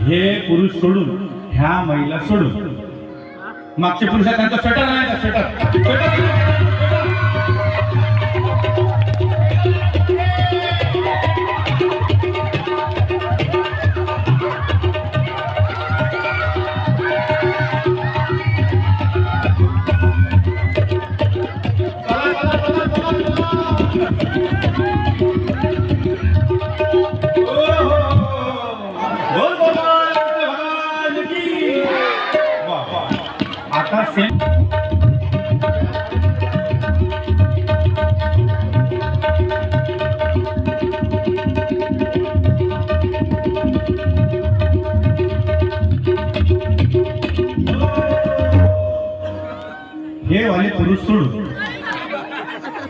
हे पुरुष सोडून ह्या महिला सोडून मागचे पुरुष त्यांचा स्वेटर नाही का स्वेटर आता सेम हे वाले पुरुष सोडून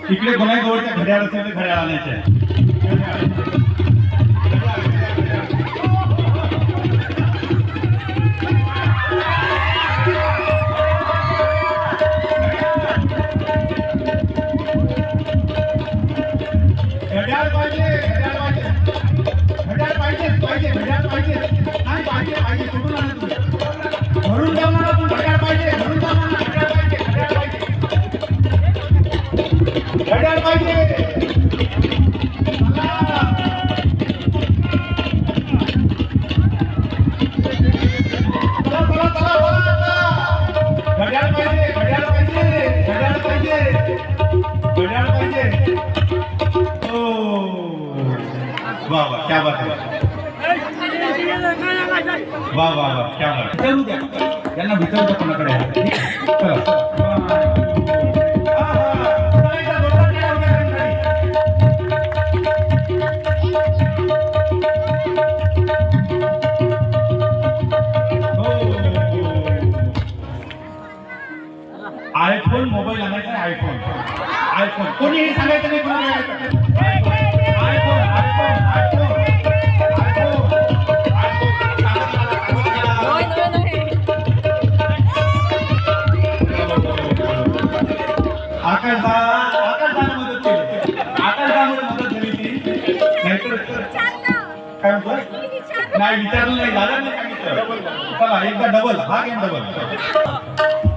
इकडे कोणा जवळच्या घड्याळ असेल तर घड्याळ आणायचे घड्याळ पाहिजे नाही पाहिजे कुठून आणा तुम्ही भरून जाणार तू घड्याळ पाहिजे भरून जाणार घड्याळ पाहिजे वाह वाह क्या बात है वाह वाह वाह क्या बात विचारू द्या यांना विचारू कोणाकडे चला आयफोन मोबाईल आणायचा आयफोन आयफोन कोणीही सांगायचं नाही कोणाला आयफोन आयफोन आयफोन आकाशदाने मदत केली आकाशदाने मदत झाली ती नाहीतर काय म्हणतो नाही विचारलं नाही दादा नाही सांगितलं चला एकदा डबल हा गेम डबल